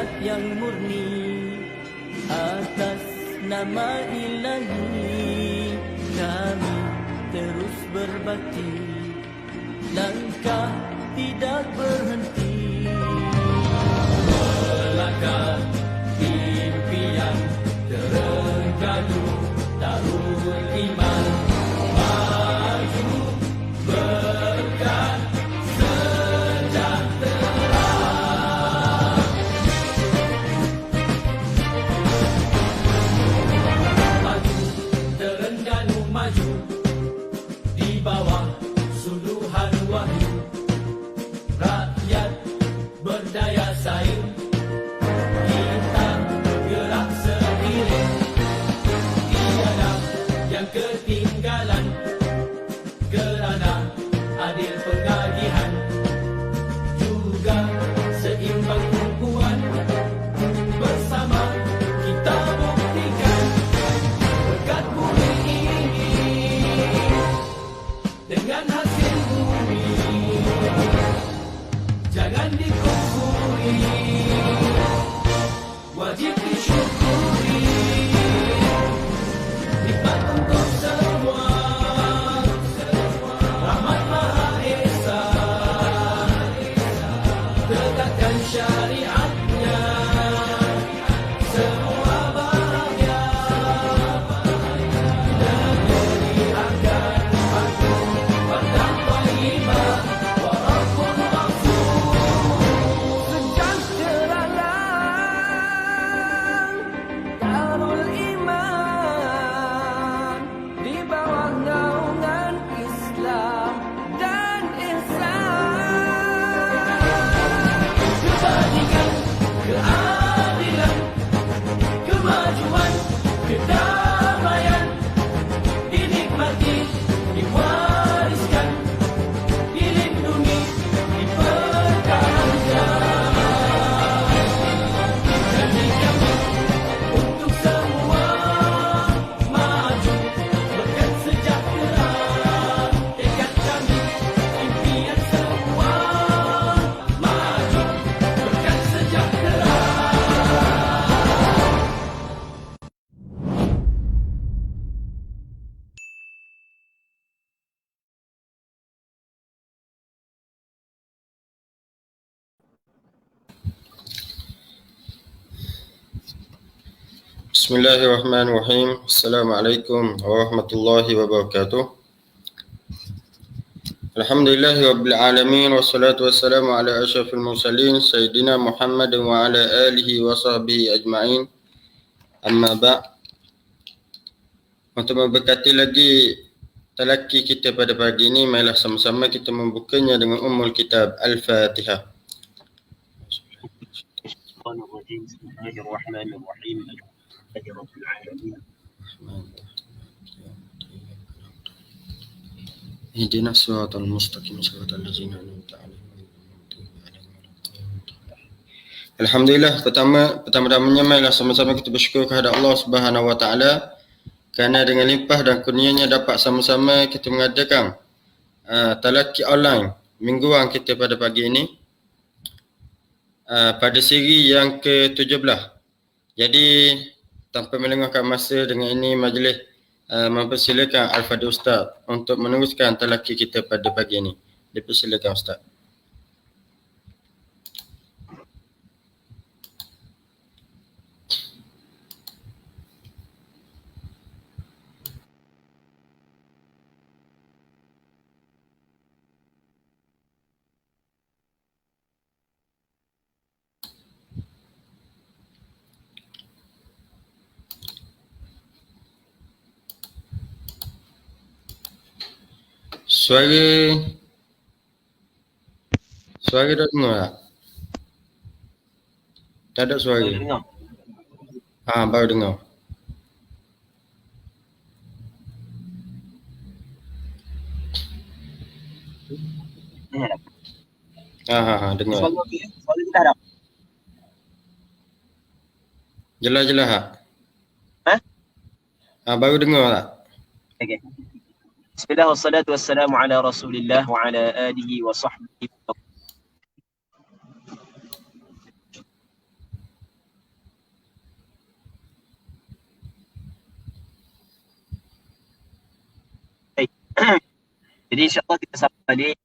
niat yang murni atas nama Ilahi, kami terus berbakti, langkah tidak berhenti, melangkah impian terengganu tahun iman, maju berkat sejahtera. Maju terengganu, maju di bawah suluhan wahyu, rakyat berdaya saing, kita gerak seiring, tiada yang ketinggalan, kerana adil pengagihan, juga seimbang tumpuan, bersama kita buktikan berkat bumi ini dengan hasil bumi, jangan dikufuri, wajib disyukuri, nikmat untuk semua, rahmat Maha Esa, tegakkan syariatnya, semua bahagia, negeri akan patuh pada thayyibah, walaupun sejahteralah Darul Iman di bawah naungan Islam dan ihsan. Kebajikan, keadilan, kemajuan, kedamaian dinikmati, diwariskan, dilindungi, dipertahankan. Janji kami untuk semua, maju berkat sejahtera, tekad kami, impian semua, maju berkat sejahtera. Bismillahirrahmanirrahim. Assalamualaikum warahmatullahi wabarakatuh. Alhamdulillahi rabbil alamin, wassalatu wassalamu ala asyrafil mursalin sayyidina Muhammad wa ala alihi wa sahbihi ajma'in. Amma ba'. Untuk memberkati lagi talaki kita pada pagi ini, marilah sama-sama kita membukanya dengan Ummul Kitab Al-Fatihah. Bismillahirrahmanirrahim. Rabbil alamin. Ihdinas siratal mustaqim, siratal ladzina an'amta 'alaihim. Alhamdulillah, pertama-tamanya marilah sama-sama kita bersyukur kepada Allah Subhanahu wa taala kerana dengan limpah dan kurnianya dapat sama-sama kita mengadakan talaki online mingguan kita pada pagi ini pada siri yang ke-17. Jadi tanpa melengahkan masa, dengan ini majlis mempersilakan Al-Fadhil Ustaz untuk meneruskan talaki kita pada pagi ini. Dipersilakan Ustaz. Suara dah dengar tak? Tak ada suara. Dengar. Baru dengar. Dengar tak? Dengar. Suara okey? Suara kita ada. Jelas-jelas tak? Baru dengar tak? Okey. Bismillah wassalatu wassalamu ala Rasulillah wa ala alihi wa sahbihi. Jadi insyaAllah kita sambung balik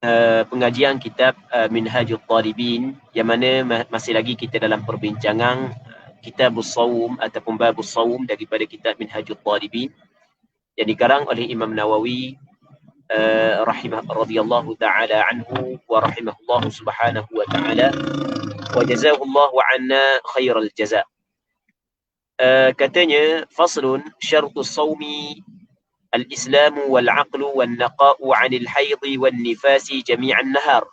pengajian kitab Minhajul Talibin, yang mana masih lagi kita dalam perbincangan Kitabus Shawm ataupun Babus Shawm daripada kitab Minhajul Talibin yang dikarang oleh Imam Nawawi radhiyallahu ta'ala anhu wa rahimahullahu subhanahu wa ta'ala wa jazahullahu anna khairal jaza. Katanya faslun syartus sawmi al-islamu wal-aqlu wal-naqa'u 'anil haidhi wan-nifasi jami'an nahar.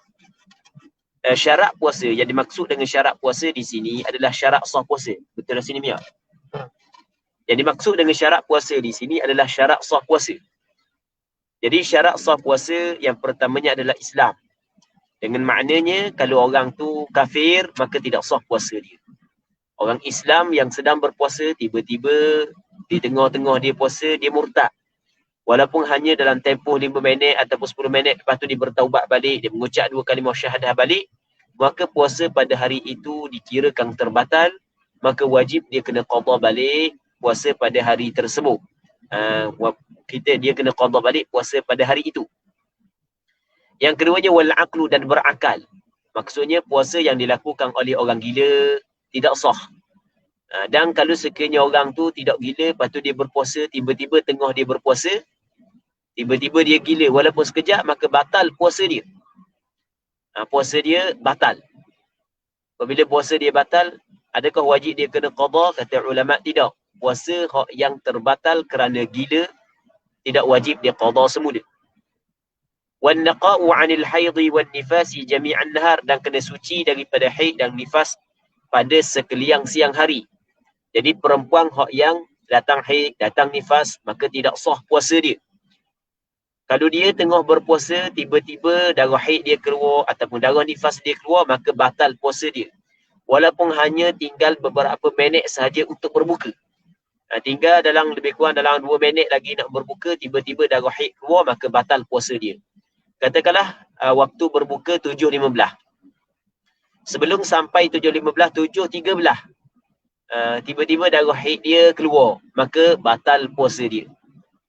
Syarat puasa, yang dimaksud dengan syarat puasa di sini adalah syarat sah puasa. Betul lah sini Mia? Yang dimaksud dengan syarat puasa di sini adalah syarat sah puasa. Jadi syarat sah puasa yang pertamanya adalah Islam. Dengan maknanya kalau orang tu kafir maka tidak sah puasa dia. Orang Islam yang sedang berpuasa tiba-tiba di tengah-tengah dia puasa dia murtad. Walaupun hanya dalam tempoh 5 minit ataupun 10 minit, lepas tu dia bertaubat balik, dia mengucap 2 kalimah syahadah balik, maka puasa pada hari itu dikirakan terbatal, maka wajib dia kena qada balik puasa pada hari tersebut. Dia kena qada balik puasa pada hari itu. Yang keduanya wal aqlu, dan berakal. Maksudnya puasa yang dilakukan oleh orang gila tidak sah. Dan kalau sekiranya orang tu tidak gila, lepas tu dia berpuasa, tiba-tiba tengah dia berpuasa, tiba-tiba dia gila walaupun sekejap, maka batal puasa dia. Puasa dia batal. Apabila puasa dia batal, adakah wajib dia kena qada? Kata ulama tidak. Puasa yang terbatal kerana gila tidak wajib dia qada semula. Wan naqa'u 'anil haidhi wan nifasi jami'an nahar, dan kena suci daripada haid dan nifas pada sekalian siang hari. Jadi perempuan yang datang haid, datang nifas, maka tidak sah puasa dia. Kalau dia tengah berpuasa, tiba-tiba darah haid dia keluar ataupun darah nifas dia keluar, maka batal puasa dia. Walaupun hanya tinggal beberapa minit sahaja untuk berbuka. Tinggal dalam lebih kurang dalam 2 minit lagi nak berbuka, tiba-tiba darah haid keluar, maka batal puasa dia. Katakanlah waktu berbuka 7.15. Sebelum sampai 7.15, 7.13, tiba-tiba darah haid dia keluar, maka batal puasa dia.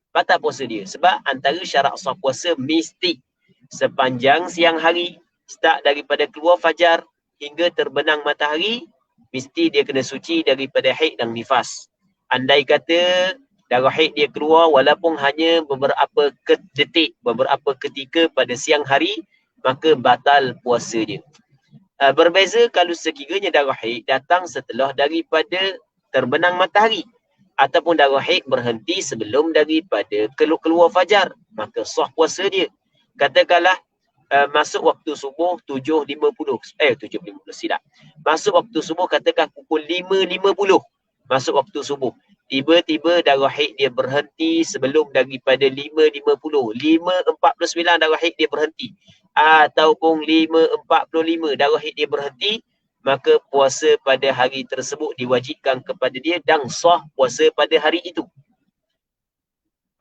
Batal puasa dia. Sebab antara syarat sah puasa mesti sepanjang siang hari, start daripada keluar fajar hingga terbenam matahari, mesti dia kena suci daripada haid dan nifas. Andai kata darah haid dia keluar walaupun hanya beberapa detik, beberapa ketika pada siang hari, maka batal puasa dia. Berbeza kalau sekiranya darah haid datang setelah daripada terbenam matahari, ataupun darah haid berhenti sebelum daripada keluar fajar, maka sah puasa dia. Katakanlah masuk waktu subuh 7.50, silap. Masuk waktu subuh katakan pukul 5.50, masuk waktu subuh. Tiba-tiba darah haid dia berhenti sebelum daripada 5.50, 5.49 darah haid dia berhenti, ataupun 5.45 darah haid dia berhenti, maka puasa pada hari tersebut diwajibkan kepada dia dan sah puasa pada hari itu.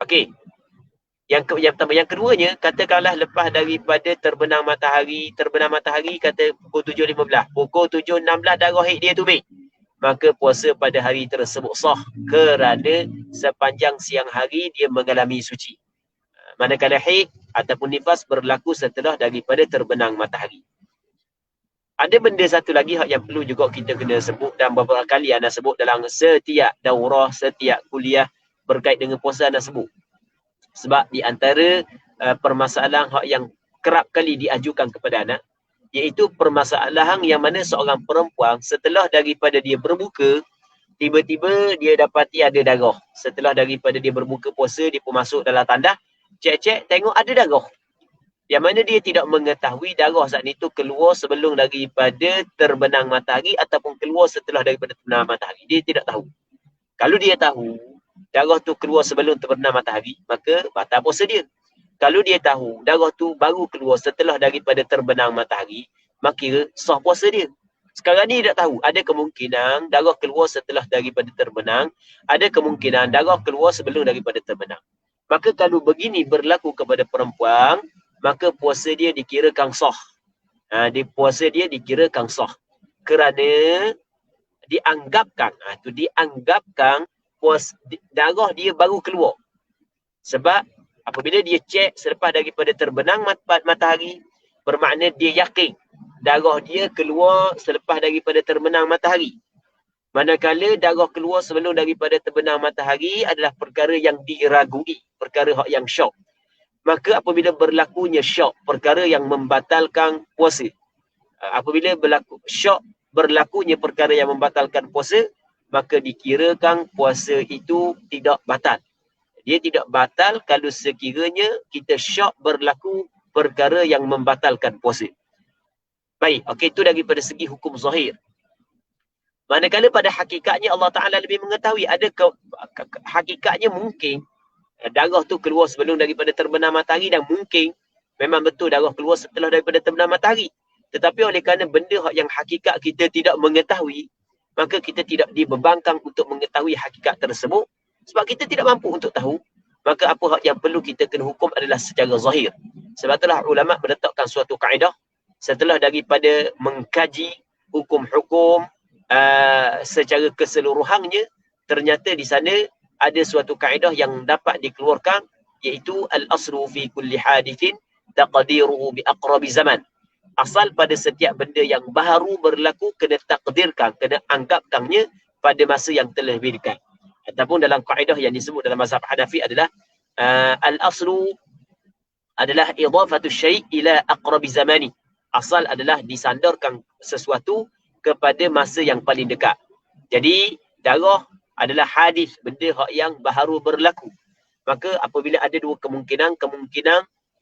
Okey. Yang pertama. Yang keduanya, katakanlah lepas daripada terbenam matahari kata pukul 7.15, pukul 7.16 darah haid dia tubik, maka puasa pada hari tersebut sah kerana sepanjang siang hari dia mengalami suci. Manakala haid ataupun nifas berlaku setelah daripada terbenam matahari. Ada benda satu lagi yang perlu juga kita kena sebut, dan beberapa kali anda sebut dalam setiap daurah, setiap kuliah berkait dengan puasa anda sebut. Sebab di antara permasalahan yang kerap kali diajukan kepada anak, iaitu permasalahan yang mana seorang perempuan setelah daripada dia berbuka, tiba-tiba dia dapati ada darah. Setelah daripada dia berbuka puasa, dia pun masuk dalam tandas, cek-cek tengok ada darah. Yang mana dia tidak mengetahui darah saat itu keluar sebelum daripada terbenam matahari ataupun keluar setelah daripada terbenam matahari. Dia tidak tahu. Kalau dia tahu darah tu keluar sebelum terbenam matahari, maka batal puasa dia. Kalau dia tahu darah tu baru keluar setelah daripada terbenam matahari, maka sah puasa dia. Sekarang ni dia tak tahu. Ada kemungkinan darah keluar setelah daripada terbenam, ada kemungkinan darah keluar sebelum daripada terbenam. Maka kalau begini berlaku kepada perempuan, maka puasa dia dikirakan sah. Puasa dia dikirakan sah. Kerana dianggapkan, dianggapkan darah dia baru keluar. Sebab Apabila dia cek selepas daripada terbenam matahari, bermakna dia yakin darah dia keluar selepas daripada terbenam matahari. Manakala darah keluar sebelum daripada terbenam matahari adalah perkara yang diragui, perkara yang syok. Maka apabila berlakunya syok, perkara yang membatalkan puasa. Apabila berlakunya perkara yang membatalkan puasa, maka dikirakan puasa itu tidak batal. Dia tidak batal kalau sekiranya kita syok berlaku perkara yang membatalkan puasa. Baik, okey, itu daripada segi hukum zahir. Manakala pada hakikatnya Allah Ta'ala lebih mengetahui, ada hakikatnya mungkin darah tu keluar sebelum daripada terbenam matahari dan mungkin memang betul darah keluar setelah daripada terbenam matahari. Tetapi oleh kerana benda yang hakikat kita tidak mengetahui, maka kita tidak dibebankan untuk mengetahui hakikat tersebut. Sebab kita tidak mampu untuk tahu, maka apa yang perlu kita kena hukum adalah secara zahir. Sebab itulah ulama meletakkan suatu kaedah setelah daripada mengkaji hukum-hukum secara keseluruhannya, ternyata di sana ada suatu kaedah yang dapat dikeluarkan, iaitu al-aslu fi kulli hadithin taqdiruhu bi aqrabi zaman. Asal pada setiap benda yang baru berlaku kena takdirkan, kena anggapkannya pada masa yang telah lebih dekat. Ataupun dalam kaedah yang disebut dalam mazhab Hanafi adalah al-aslu adalah idafatu syai' ila aqrabi zamani. Asal adalah disandarkan sesuatu kepada masa yang paling dekat. Jadi darah adalah hadis, benda yang baru berlaku. Maka apabila ada dua kemungkinan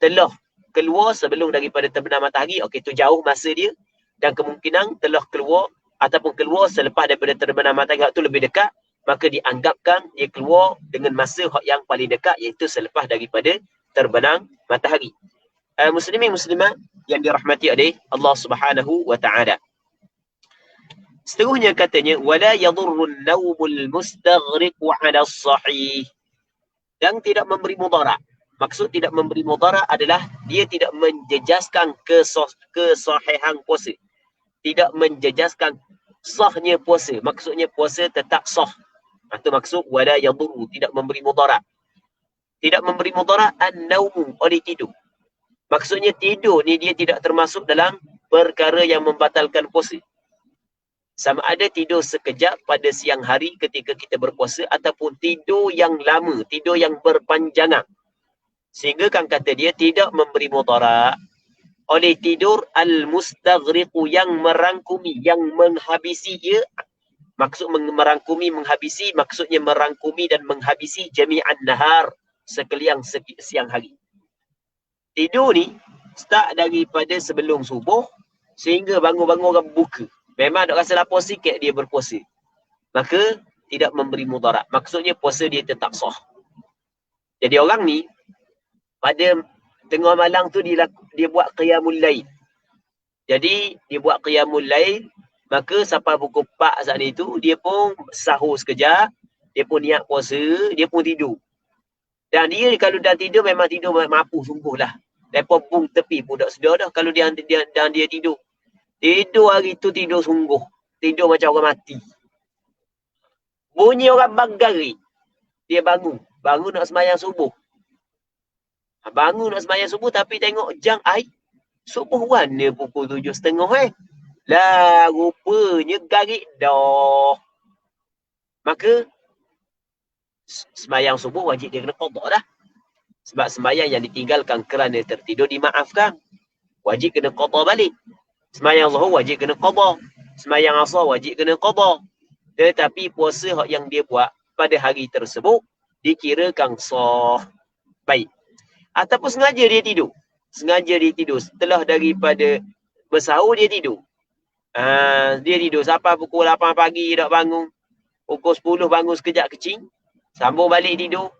telah keluar sebelum daripada terbenam matahari, okey, itu jauh masa dia, dan kemungkinan telah keluar ataupun keluar selepas daripada terbenam matahari, itu lebih dekat, maka dianggapkan dia keluar dengan masa yang paling dekat, iaitu selepas daripada terbenam matahari. Muslimin muslimat yang dirahmati oleh Allah Subhanahu wa taala. Seterusnya katanya wala yadurru an-nawmul mustaghriqu 'ala as-sahih, dan tidak memberi mudarat. Maksud tidak memberi mudarat adalah dia tidak menjejaskan kesahihan puasa. Tidak menjejaskan sahnya puasa. Maksudnya puasa tetap sah. Itu maksud wala yadurru, tidak memberi mudarat. Tidak memberi mudarat an-nawm, oleh tidur. Maksudnya tidur ni dia tidak termasuk dalam perkara yang membatalkan puasa. Sama ada tidur sekejap pada siang hari ketika kita berpuasa ataupun tidur yang lama, tidur yang berpanjangan. Sehingga kan kata dia tidak memberi mudarat oleh tidur al-mustaghriqu, yang merangkumi, yang menghabisi ia. Maksud merangkumi, menghabisi, maksudnya merangkumi dan menghabisi jami'an nahar, sekalian siang hari. Tidur ni start daripada sebelum subuh sehingga bangun-bangun orang buka. Memang nak rasa lapar sikit dia berpuasa. Maka tidak memberi mudarat. Maksudnya puasa dia tetap sah. Jadi orang ni pada tengah malam tu dia buat qiyamul lail. Jadi dia buat qiyamul lail, maka sampai pukul 4 saat itu dia pun sahur sekejap, dia pun niat puasa, dia pun tidur. Dan dia kalau dah tidur memang tidur mampu sungguhlah. Lepas bung tepi pun tak sedar dah kalau dia tidur. Tidur hari tu tidur sungguh. Tidur macam orang mati. Bunyi orang bagari. Dia bangun. Bangun nak sembahyang subuh. Bangun nak sembahyang subuh tapi tengok jam subuh warna pukul 7.30 Lah rupanya garik dah. Maka sembahyang subuh wajib dia kena qada dah. Sebab sembahyang yang ditinggalkan kerana tertidur dimaafkan. Wajib kena qada balik. Sembahyang zuhur wajib kena qada. Sembahyang asar wajib kena qada. Tetapi puasa yang dia buat pada hari tersebut dikirakan sah. Baik. Ataupun sengaja dia tidur. Sengaja dia tidur. Setelah daripada bersahur dia tidur. Dia tidur sampai pukul 8 pagi tak bangun. Pukul 10 bangun sekejap kecing. Sambung balik tidur.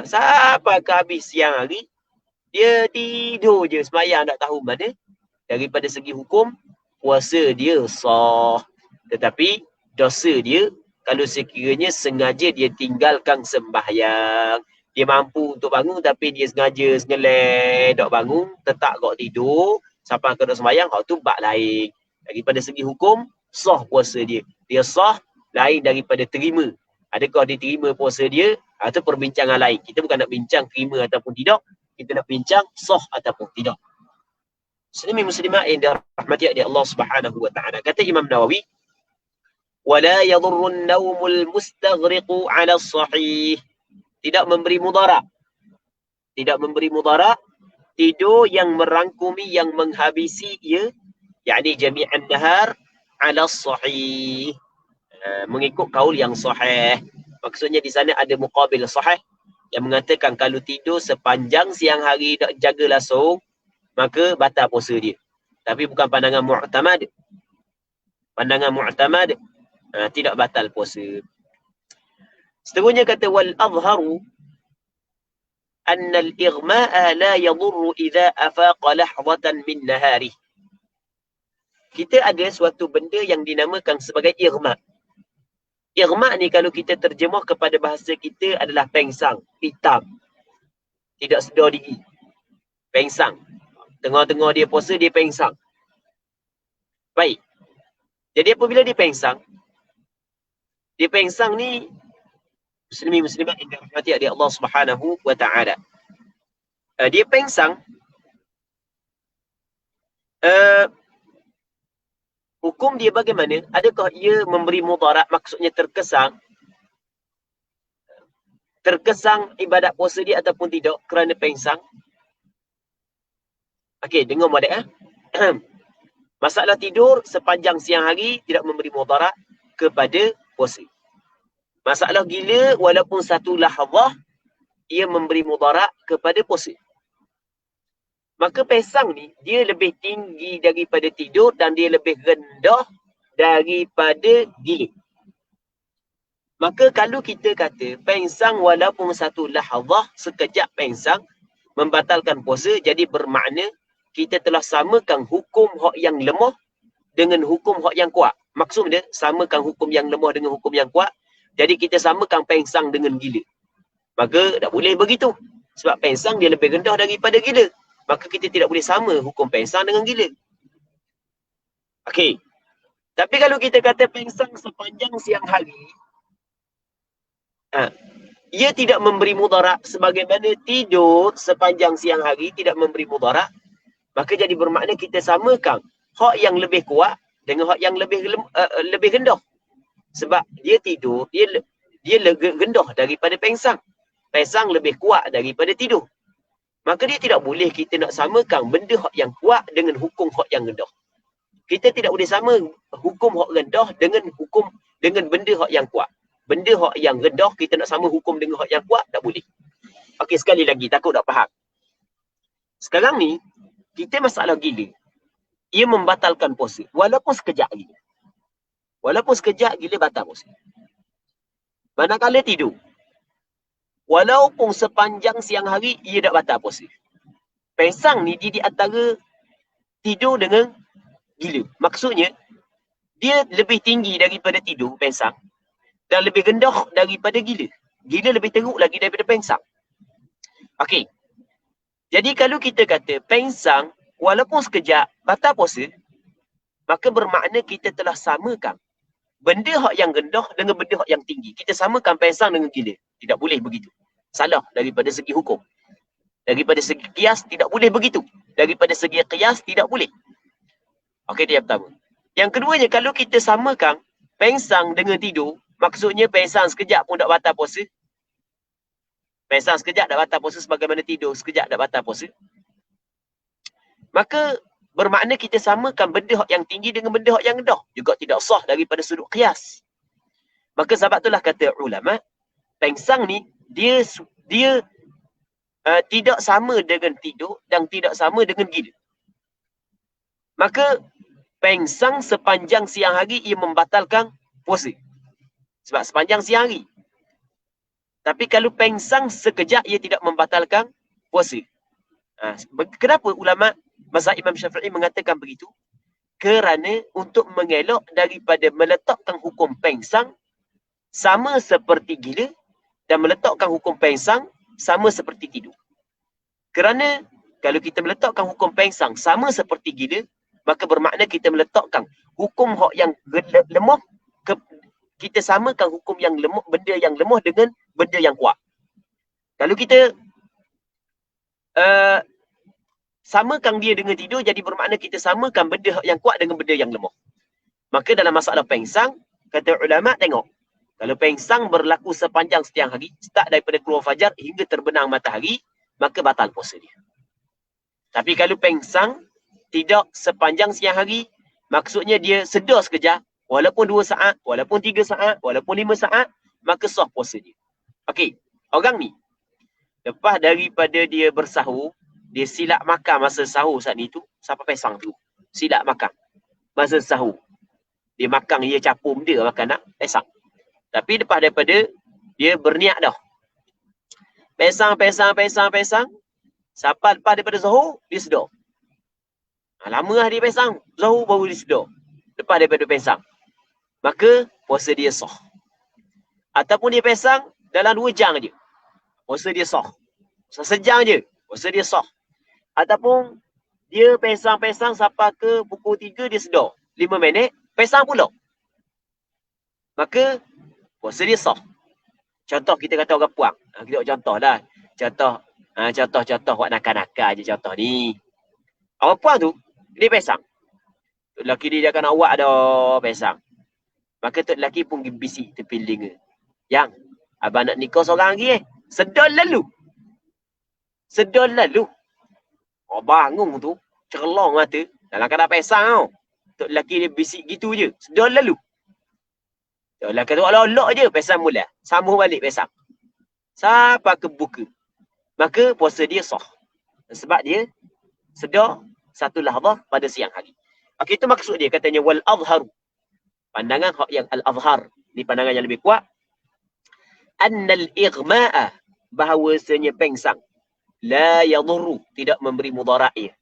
Sampai ke habis siang hari, dia tidur je, sembahyang tak tahu mana. Daripada segi hukum, puasa dia sah. Tetapi dosa dia, kalau sekiranya sengaja dia tinggalkan sembahyang. Dia mampu untuk bangun tapi dia sengaja sengelek tak bangun, tetap kau tidur, sampai ke sembahyang, tu bab lain. Daripada segi hukum, sah puasa dia. Dia sah lain daripada terima. Adakah diterima puasa dia? Itu perbincangan lain. Kita bukan nak bincang terima ataupun tidak. Kita nak bincang sah ataupun tidak. Muslimin muslimat yang dirahmati oleh Allah Subhanahu wa taala. Kata Imam Nawawi, "Wala yadhurru an-nawmul mustaghriqu 'ala as-sahih." Tidak memberi mudarat. Tidak memberi mudarat tidur yang merangkumi, yang menghabisi ia, yakni jami'an nahar 'ala as-sahih. Mengikut kaul yang sahih. Maksudnya di sana ada muqabil sahih yang mengatakan kalau tidur sepanjang siang hari tak jaga lasung, maka batal puasa dia. Tapi bukan pandangan mu'tamad. Pandangan mu'tamad tidak batal puasa. Seterusnya kata wal azharu anna al-ighma'a la yadurru idza afaqa lahzatan min nahari. Kita ada suatu benda yang dinamakan sebagai ighma'. Ighma' ni kalau kita terjemah kepada bahasa kita adalah pengsang, hitam. Tidak sedar diri. Pengsang. Tengah-tengah dia puasa, dia pengsang. Baik. Jadi apabila dia pengsang ni, muslimin muslimat yang dirahmati oleh Allah Subhanahu wa taala. Dia pengsang, hukum dia bagaimana? Adakah ia memberi mudarat, maksudnya terkesang ibadat puasa dia ataupun tidak kerana pengsang? Okey, dengar modek. Masalah tidur sepanjang siang hari tidak memberi mudarat kepada puasa. Masalah gila walaupun satu lahzah ia memberi mudarat kepada puasa. Maka pengsang ni dia lebih tinggi daripada tidur dan dia lebih rendah daripada gila. Maka kalau kita kata pengsang walaupun satu lahzah, sekejap pengsang membatalkan puasa, jadi bermakna kita telah samakan hukum hak yang lemah dengan hukum hak yang kuat. Maksudnya samakan hukum yang lemah dengan hukum yang kuat. Jadi kita samakan pengsang dengan gila. Maka tak boleh begitu. Sebab pengsang dia lebih rendah daripada gila. Maka kita tidak boleh sama hukum pengsang dengan gila. Okey. Tapi kalau kita kata pengsang sepanjang siang hari, ia tidak memberi mudarat sebagaimana tidur sepanjang siang hari tidak memberi mudarat, maka jadi bermakna kita samakan hak yang lebih kuat dengan hak yang lebih rendah. Sebab dia tidur, dia rendah daripada pengsang. Pengsang lebih kuat daripada tidur. Maka dia tidak boleh kita nak samakan benda hak yang kuat dengan hukum hak yang rendah. Kita tidak boleh sama hukum hak rendah dengan benda hak yang kuat. Benda hak yang rendah kita nak sama hukum dengan hak yang kuat, tak boleh. Okey, sekali lagi, takut tak faham. Sekarang ni, kita masalah gila. Ia membatalkan puasa. Walaupun sekejap gila. Walaupun sekejap gila batal puasa. Manakala tidur, walaupun sepanjang siang hari, ia dah batal puasa. Pengsang ni dia di antara tidur dengan gila. Maksudnya, dia lebih tinggi daripada tidur, pengsang, dan lebih rendah daripada gila. Gila lebih teruk lagi daripada pengsang. Okey. Jadi kalau kita kata pengsang, walaupun sekejap, batal puasa, maka bermakna kita telah samakan benda hak yang rendah dengan benda hak yang tinggi. Kita samakan pengsang dengan gila. Tidak boleh begitu. Salah daripada segi hukum. Daripada segi qiyas, tidak boleh begitu. Daripada segi qiyas, tidak boleh. Okey, dia yang pertama. Yang keduanya, kalau kita samakan pengsang dengan tidur, maksudnya pengsang sekejap pun tak batal puasa. Pengsang sekejap dah batal puasa sebagaimana tidur sekejap dah batal puasa. Maka bermakna kita samakan benda hak yang tinggi dengan benda hak yang rendah. Juga tidak sah daripada sudut qiyas. Maka sebab itulah kata ulama, pengsang ni dia tidak sama dengan tidur dan tidak sama dengan gila. Maka pengsang sepanjang siang hari ia membatalkan puasa. Sebab sepanjang siang hari. Tapi kalau pengsang sekejap ia tidak membatalkan puasa. Kenapa ulama mazhab Imam Syafi'i mengatakan begitu? Kerana untuk mengelak daripada meletakkan hukum pengsang sama seperti gila dan meletakkan hukum pengsang sama seperti tidur. Kerana kalau kita meletakkan hukum pengsang sama seperti gila, maka bermakna kita meletakkan hukum hak yang lemah, kita samakan hukum yang lemah, benda yang lemah dengan benda yang kuat. Kalau kita samakan dia dengan tidur, jadi bermakna kita samakan benda yang kuat dengan benda yang lemah. Maka dalam masalah pengsang, kata ulama, tengok. Kalau pengsang berlaku sepanjang setiap hari, start daripada keluar fajar hingga terbenam matahari, maka batal puasa dia. Tapi kalau pengsang tidak sepanjang siang hari, maksudnya dia sedar sekejap, walaupun 2 saat, walaupun 3 saat, walaupun 5 saat, maka sah puasa dia. Okey, orang ni, lepas daripada dia bersahur, dia silap makan masa sahur saat itu, siapa pesang tu? Silap makan masa sahur. Dia makan, dia capur benda makan nak pesang. Tapi lepas daripada dia berniat dah. Pesang. Sampai lepas daripada sahur, dia sedar. Lama lah dia pesang. Sahur baru dia sedar. Lepas daripada pesang. Maka puasa dia sah. Ataupun dia pesang dalam 2 jam je. Puasa dia sah. Sejam je. Puasa dia sah. Ataupun dia pesang sampai ke pukul 3 dia sedar. 5 minit, pesang pula. Maka puasa dia sah. Contoh kita kata orang puang. Kita buat contoh lah. Contoh buat nakal-nakal je contoh ni. Orang puang tu, dia pesang. Tok lelaki dia akan awak dah pesang. Maka tok lelaki pun bisik tepi telinga. Yang, abang nak nikah seorang lagi Sedar lalu. Oh, bangun tu, cerlong mata. Dalam keadaan pesang tau. Tok lelaki dia bisik gitu je. Sedar lalu. Tok lelaki tu olok-olok je, pesang mula. Sambung balik pesang. Sampai ke buka. Maka puasa dia sah. Sebab dia sedar satu lahzah pada siang hari. Okey, itu maksud dia katanya wal azharu. Pandangan hak yang al-azhar. Ni pandangan yang lebih kuat. Annal ighma'a, bahawasanya pengsang la yadurru, tidak memberi mudarat ia.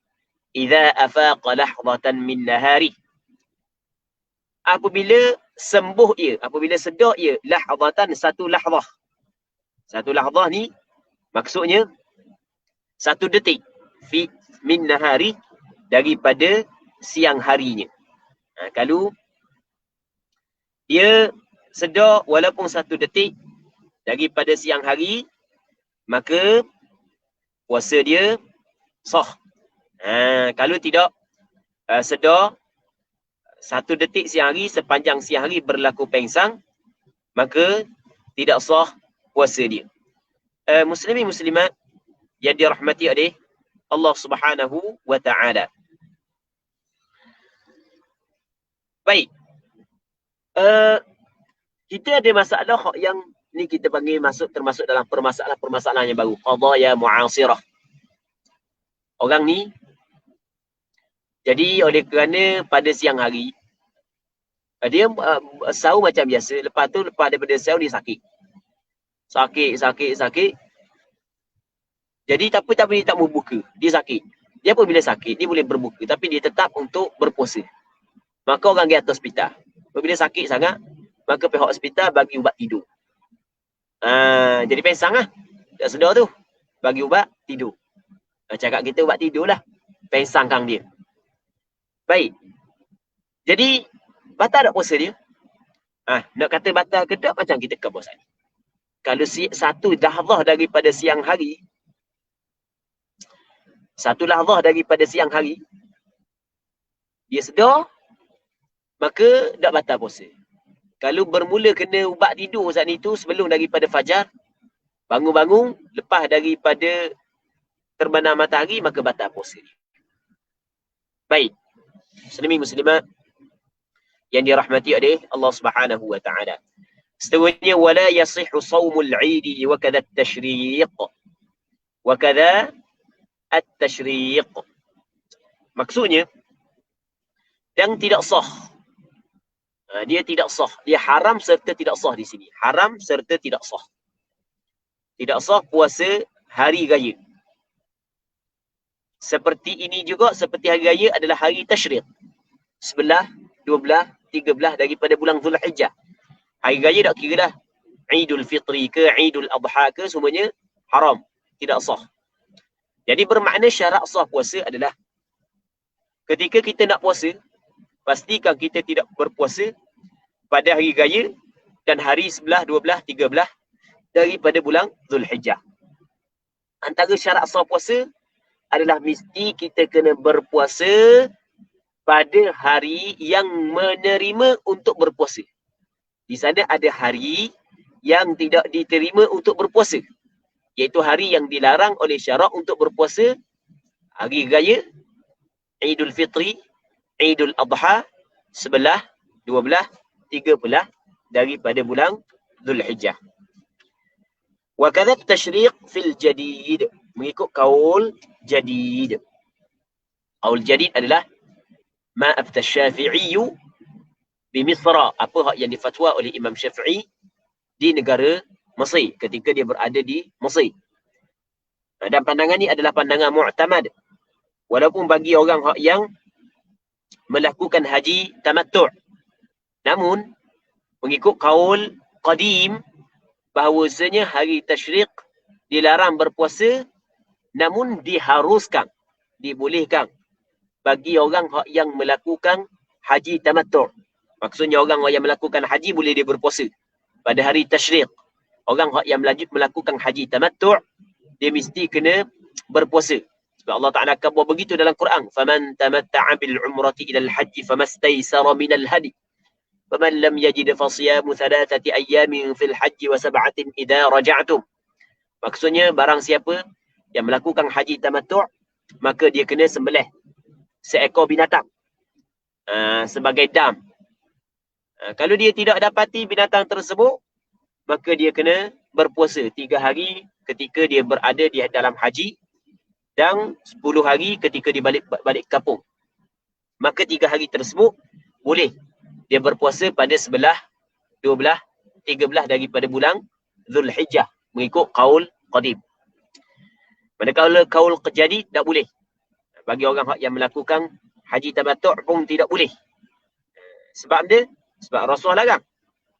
Idza afaqa lahzatan min nahari. Apabila sembuh ia, apabila sedar ia, lahzatan, satu lahzah. Satu lahzah ni maksudnya 1 detik min nahari, daripada siang harinya. Kalau dia sedar walaupun 1 detik daripada siang hari, maka puasa dia sah. Kalau tidak sedar 1 detik siang hari, sepanjang siang hari berlaku pengsang, maka tidak sah puasa dia. Muslimin muslimat yang dirahmati oleh Allah Subhanahu wa taala. Baik. Kita ada masalah yang ni kita panggil termasuk dalam permasalahan yang baru, qadaya mu'asirah. Orang ni jadi oleh kerana pada siang hari dia sahur macam biasa, lepas daripada sahur dia sakit. Jadi tapi dia tak mau buka, dia sakit. Dia pun bila sakit dia boleh berbuka, tapi dia tetap untuk berpuasa. Maka orang pergi atas hospital. Bila sakit sangat, maka pihak hospital bagi ubat tidur. Jadi pesang lah. Tak sedar tu. Bagi ubat tidur. Cakap kita ubat tidur lah. Pesangkan dia. Baik. Jadi, batal tak puasa dia? Nak kata batal ke tak, macam kita ke puasa ni. Kalau satu lahzah daripada siang hari, dia sedar, maka tak batal puasa. Kalau bermula kena ubat tidur saat itu sebelum daripada fajar, bangun-bangun lepas daripada terbenam matahari, maka batal puasa. Baik. Muslimin muslimat yang dirahmati oleh Allah Subhanahu wa taala. Seterusnya wala yasihhu shaumul 'idi wa kadha at-tashriq. Wa kadha at-tashriq. Maksudnya dan tidak sah. Dia tidak sah. Dia haram serta tidak sah di sini. Haram serta tidak sah. Tidak sah puasa hari raya. Seperti ini juga, seperti hari raya adalah hari tashriq. 11, 12, 13 daripada bulan Zulhijjah. Hari raya tak kira dah. Idul Fitri ke, Idul Adha ke, semuanya haram. Tidak sah. Jadi bermakna syarat sah puasa adalah ketika kita nak puasa, pastikan kita tidak berpuasa pada hari raya dan hari 11, 12, 13 daripada bulan Zulhijjah. antara syarat sah puasa adalah mesti kita kena berpuasa pada hari yang menerima untuk berpuasa. Di sana ada hari yang tidak diterima untuk berpuasa, iaitu hari yang dilarang oleh syarak untuk berpuasa: hari raya, Idul Fitri, Idul Adha, 11, 12, 13 daripada bulan Zulhijjah. Wa kadha tashriq fil jadid, mengikut kaul jadid. Kaul jadid adalah ma afta Syafi'i bi Misra, apa hak yang difatwa oleh Imam Syafi'i di negara Mesir ketika dia berada di Mesir. Dan pandangan ni adalah pandangan mu'tamad, walaupun bagi orang hak yang melakukan haji tamattu'. Namun mengikut kaul qadim, bahawasanya hari tasyriq dilarang berpuasa, namun diharuskan, dibolehkan bagi orang yang melakukan haji tamattu'. Maksudnya orang yang melakukan haji boleh dia berpuasa pada hari tasyriq. Orang yang melakukan haji tamattu', dia mesti kena berpuasa. Sebab Allah Ta'ala akan buat begitu dalam Quran. فَمَنْ تَمَتَّعَ بِالْعُمْرَةِ إِلَى الْحَجِّ فَمَسْتَيْسَرَ مِنَ الْهَدِي فَمَنْ لَمْ يَجِدْ فَصِيَامُ 3 أَيَّامٍ فِي الْحَجِّ وَسَبْعَةٍ إِذَا رَجَعْتُمْ. Maksudnya barang siapa yang melakukan haji tamattu', maka dia kena sembelih seekor binatang sebagai dam. Kalau dia tidak dapati binatang tersebut, maka dia kena berpuasa 3 hari ketika dia berada di dalam haji dan 10 hari ketika dia balik kampung. Maka 3 hari tersebut boleh dia berpuasa pada 11, 12, 13 daripada bulan Zulhijjah mengikut kaul qadim. Manakala kaul jadid tak boleh. Bagi orang yang melakukan haji tamattu' pun tidak boleh. Sebab dia, sebab Rasulullah larang.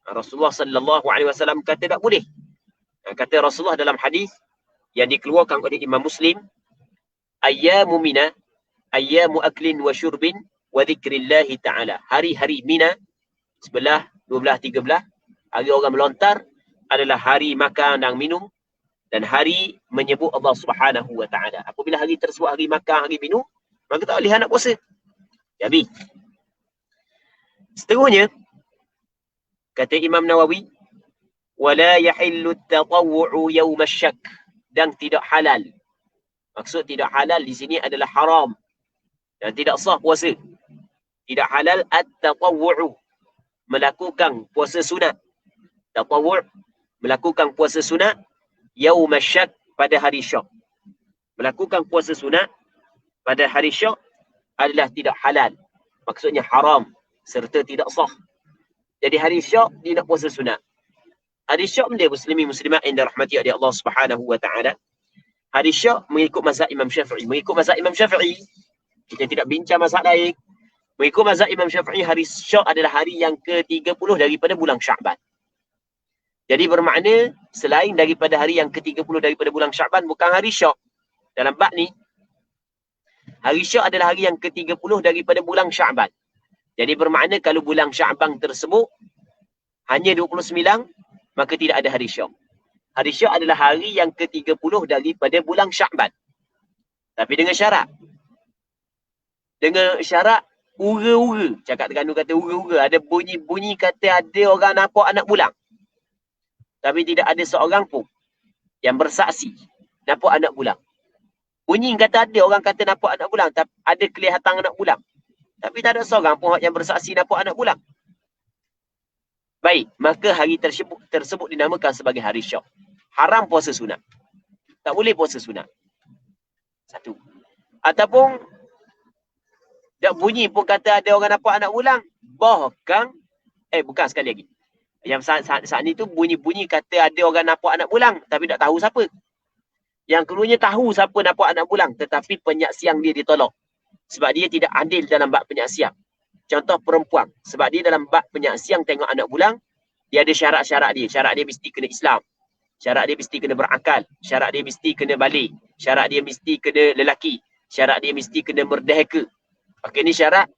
Rasulullah sallallahu alaihi wasallam kata tak boleh. Kata Rasulullah dalam hadis yang dikeluarkan oleh Imam Muslim, ayyamu Mina, ayyamu aklin wa syurbin wa dzikrillah ta'ala. Hari-hari Mina, 11, 12, 13, hari orang melontar adalah hari makan dan minum dan hari menyebut Allah Subhanahu wa taala. Apabila hari tersebut hari makan, hari minum, maka tak boleh nak puasa. Jadi, seterusnya kata Imam Nawawi, wala yahillu at-tatawwu'u yawm asy-syak, dan tidak halal. Maksud tidak halal di sini adalah haram dan tidak sah puasa. Tidak halal at-tatawwu'u, melakukan puasa sunat. Tatawwu', melakukan puasa sunat yaum asy-syak, pada hari syak. Melakukan puasa sunat pada hari syak adalah tidak halal. Maksudnya haram serta tidak sah. Jadi hari syak dia nak puasa sunat. Hari syak dia muslimin muslimat yang dirahmati oleh Allah Subhanahu wa taala. Hari syak mengikut mazhab Imam Syafi'i. Mengikut mazhab Imam Syafi'i, kita tidak bincang mazhab lain. Mengikut mazhab Imam Syafi'i, hari syak adalah hari yang ke-30 daripada bulan Sya'ban. Jadi bermakna selain daripada hari yang ke-30 daripada bulan Sya'ban bukan hari syak. Dalam bab ni, hari syak adalah hari yang ke-30 daripada bulan Sya'ban. Jadi bermakna kalau bulan Sya'ban tersebut hanya 29, maka tidak ada hari syak. Hari syak adalah hari yang ke-30 daripada bulan Sya'ban. Tapi dengan syarat. Dengan syarat ura-ura. Cakap Terengganu kata ura-ura. Ada bunyi-bunyi kata ada orang nampak anak bulan. Tapi tidak ada seorang pun yang bersaksi nampak anak bulan. Bunyi kata ada orang kata nampak anak bulan, tapi ada kelihatan anak bulan. Tapi tak ada seorang pun yang bersaksi nampak anak bulan. Baik, maka hari tersebut dinamakan sebagai hari syak. Haram puasa sunat. Tak boleh puasa sunat. Satu. Ataupun tak bunyi pun kata ada orang nampak anak bulan. Bahkan, bukan sekali lagi. Yang saat ni tu bunyi-bunyi kata ada orang nampak anak bulan, tapi tak tahu siapa. Yang keduanya tahu siapa nampak anak bulan, tetapi penyaksian dia ditolak. Sebab dia tidak adil dalam bab penyaksian. Contoh perempuan. Sebab dia dalam bab penyaksian tengok anak bulan, dia ada syarat-syarat dia. Syarat dia mesti kena Islam. Syarat dia mesti kena berakal. Syarat dia mesti kena balik. Syarat dia mesti kena lelaki. Syarat dia mesti kena merdeka. Okey, ni syarat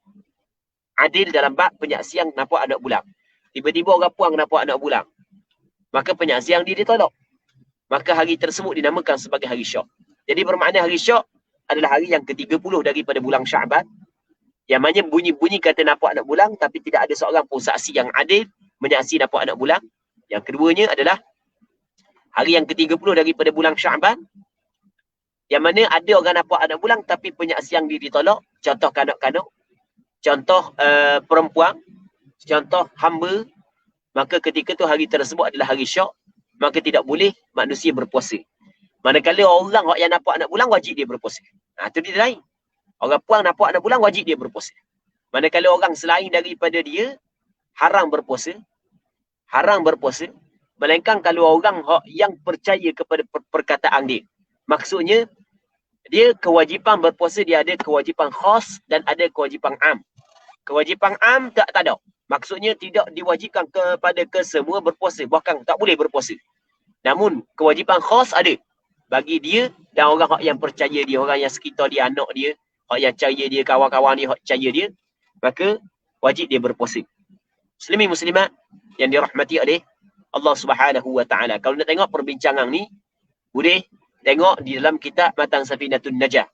adil dalam bab penyaksian nampak anak bulan. Tiba-tiba orang puang nampak anak bulan, maka penyaksian dia ditolak. maka hari tersebut dinamakan sebagai hari Syak. Jadi bermakna hari Syak adalah hari yang ke-30 daripada bulan Syaban, yang mana bunyi-bunyi kata nampak anak bulan, tapi tidak ada seorang pun saksi yang adil menyaksi nampak anak bulan. Yang keduanya adalah hari yang ke-30 daripada bulan Syaban, yang mana ada orang nampak anak bulan tapi penyaksian dia ditolak. Contoh kanak-kanak, contoh perempuan, contoh hamba. Maka ketika tu hari tersebut adalah hari Syak, maka tidak boleh manusia berpuasa. Manakala orang yang nampak anak bulan wajib dia berpuasa. Itu dia lain. Orang puang nampak anak bulan wajib dia berpuasa. Manakala orang selain daripada dia haram berpuasa. Melainkan kalau orang yang percaya kepada perkataan dia. Maksudnya dia kewajipan berpuasa, dia ada kewajipan khas dan ada kewajipan am. Kewajipan am tak ada. Maksudnya tidak diwajibkan kepada kesemua berpuasa, bahkan tak boleh berpuasa. Namun kewajipan khas ada bagi dia dan orang yang percaya dia, orang yang sekitar dia, anak dia, orang yang percaya dia, kawan-kawan dia, orang percaya dia, maka wajib dia berpuasa. Muslimin muslimat yang dirahmati oleh Allah Subhanahu wa taala. Kalau nak tengok perbincangan ni, boleh tengok di dalam kitab Matan Safinatun Najah.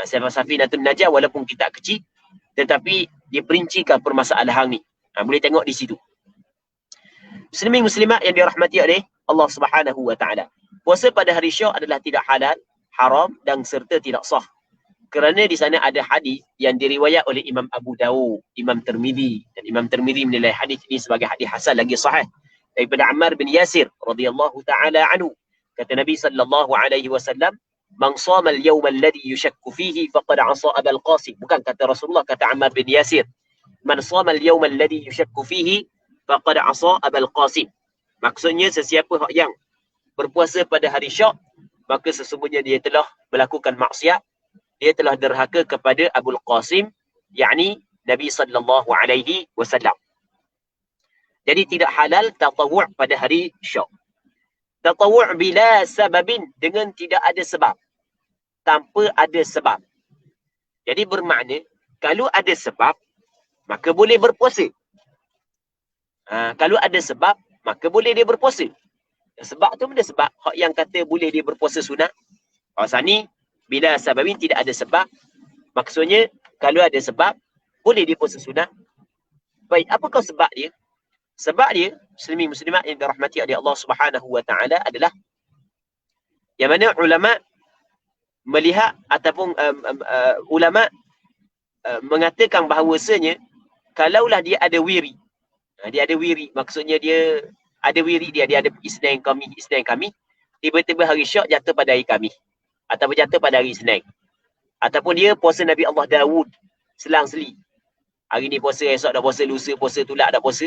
Safinatun Najah walaupun kitab kecil, tetapi dia perincikan permasalahan ni. Boleh tengok di situ. Muslimin muslimat yang dirahmati oleh Allah Subhanahu wa taala. Puasa pada hari Syak adalah tidak halal, haram dan serta tidak sah. Kerana di sana ada hadis yang diriwayat oleh Imam Abu Dawud, Imam Tirmizi, dan Imam Tirmizi menilai hadis ini sebagai hadis hasan lagi sahih daripada Ammar bin Yasir radhiyallahu taala anhu. Kata Nabi sallallahu alaihi wasallam, "Man shama al-yawm alladhi yushakku fihi faqad 'asa Abul Qasim." Bukan kata Rasulullah, kata Ammar bin Yasir. "Man shama al-yawm alladhi yushakku fihi faqad 'asa Abul Qasim." Maksudnya sesiapa yang berpuasa pada hari Syak, maka sesungguhnya dia telah melakukan maksiat, dia telah derhaka kepada Abul Qasim, yakni Nabi sallallahu alaihi wasallam. Jadi tidak halal tatawwu' pada hari Syak. Tatawwu' bila sababin, dengan tidak ada sebab. Tanpa ada sebab. Jadi bermakna, kalau ada sebab, maka boleh berpuasa. Kalau ada sebab, maka boleh dia berpuasa. Sebab tu benda sebab. Hak yang kata boleh dia berpuasa sunat. Pasal ni, bila sababin tidak ada sebab, maksudnya, kalau ada sebab, boleh dia puasa sunat. Baik, apakah sebab dia? Sebab dia, muslimin muslimat yang dirahmati oleh Allah Subhanahu wa taala adalah yang mana ulama melihat ataupun ulama mengatakan bahawasanya kalaulah dia ada wiri. Dia ada wiri, maksudnya dia ada wiri dia ada Isnin kami, tiba-tiba hari Syak jatuh pada hari kami ataupun jatuh pada hari Isnin. Ataupun dia puasa Nabi Allah Dawud selang-seli. Hari ni puasa, esok dah puasa, lusa puasa, tulak dah puasa.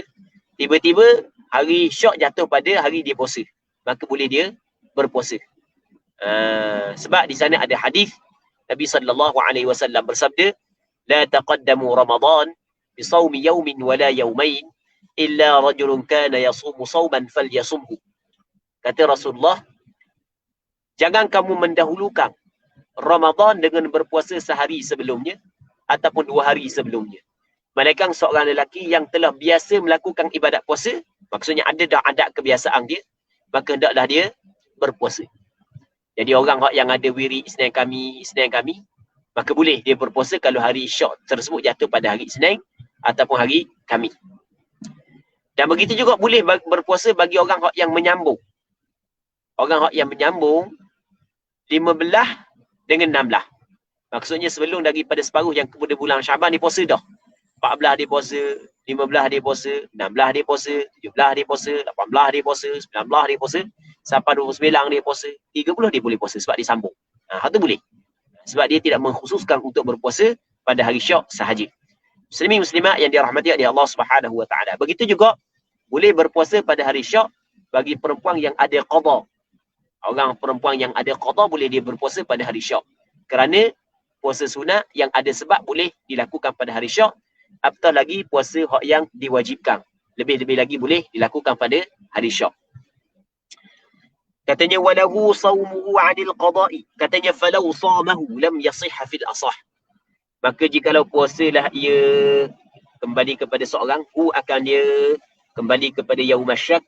Tiba-tiba hari Syak jatuh pada hari dia puasa, maka boleh dia berpuasa. Sebab di sana ada hadis Nabi sallallahu alaihi wasallam bersabda, "La taqaddamu Ramadan bi shaumi yawmin wala yawmain illa rajulun kana yasumu shauman falyasumhu." Kata Rasulullah, jangan kamu mendahulukan Ramadan dengan berpuasa sehari sebelumnya ataupun 2 hari sebelumnya. Melainkan seorang lelaki yang telah biasa melakukan ibadat puasa, maksudnya ada dah adat kebiasaan dia, maka hendaklah dia berpuasa. Jadi orang yang ada wiri Isnin kami, maka boleh dia berpuasa kalau hari Syak tersebut jatuh pada hari Isnin ataupun hari kami. Dan begitu juga boleh berpuasa bagi orang yang menyambung. Orang yang menyambung 15 dengan 16. Maksudnya sebelum daripada separuh yang kepada bulan Syaban dia puasa dah. 14 dia puasa, 15 dia puasa, 16 dia puasa, 17 dia puasa, 18 dia puasa, 19 dia puasa, sampai 29 dia puasa, 30 dia boleh puasa sebab dia sambung. Itu boleh. Sebab dia tidak mengkhususkan untuk berpuasa pada hari Syak sahaja. Muslimin muslimat yang dirahmati oleh Allah Subhanahu wa taala. Begitu juga boleh berpuasa pada hari Syak bagi perempuan yang ada qada. Orang perempuan yang ada qada boleh dia berpuasa pada hari Syak. Kerana puasa sunat yang ada sebab boleh dilakukan pada hari Syak. Apatah lagi puasa hak yang diwajibkan. Lebih-lebih lagi boleh dilakukan pada hari Syak. Katanya walahu sawmuhu 'anil qada'i. Katanya falau shamahu lam yasihha fil asah. Maka jikalau puasalah ia kembali kepada seorang, akan dia kembali kepada yaum syak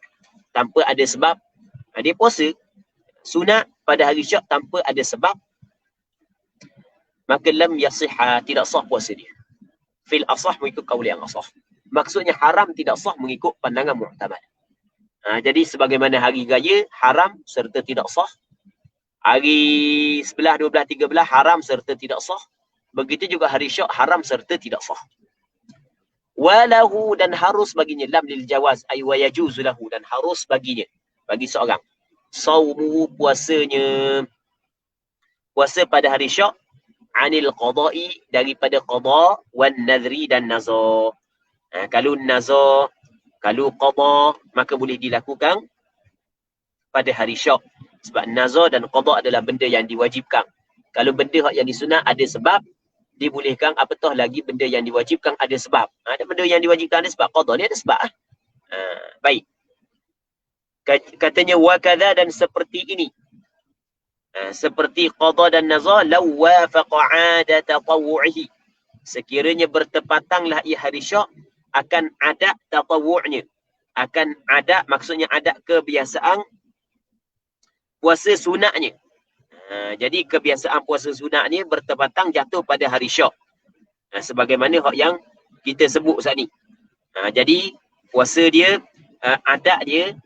tanpa ada sebab, dia puasa. sunat pada hari Syak tanpa ada sebab, maka lam yasihha, tidak sah puasa dia. Fil asah, mengikut kaul yang asah. Maksudnya haram tidak sah mengikut pandangan mu'tamad. Jadi sebagaimana hari raya haram serta tidak sah, hari 11, 12, 13 haram serta tidak sah, begitu juga hari Syak haram serta tidak sah. Walahu, dan harus baginya, lam lil jawaz ay wa yajuzu lahu, dan harus baginya, bagi seorang, saumu, puasanya, puasa pada hari Syak, anil qada'i, daripada qada, wan nadri, dan nazar. Kalau nazar, kalau qada, maka boleh dilakukan pada hari Syak. Sebab nazar dan qada adalah benda yang diwajibkan. Kalau benda yang disunat ada sebab, dibolehkan. Apatah lagi benda yang diwajibkan ada sebab. Ada benda yang diwajibkan ada sebab, qada ni ada sebab. Baik. Katanya wakadha, dan seperti ini. Seperti qada dan nazar, law wafaqa 'adata tatawwu'ihi, sekiranya bertepatanglah ia hari Syak akan adat tatawwu'nya, akan adat, maksudnya adat kebiasaan puasa sunatnya. Jadi kebiasaan puasa sunatnya bertepatang jatuh pada hari Syak, sebagaimana hak yang kita sebut saat ni. Jadi puasa dia, adat dia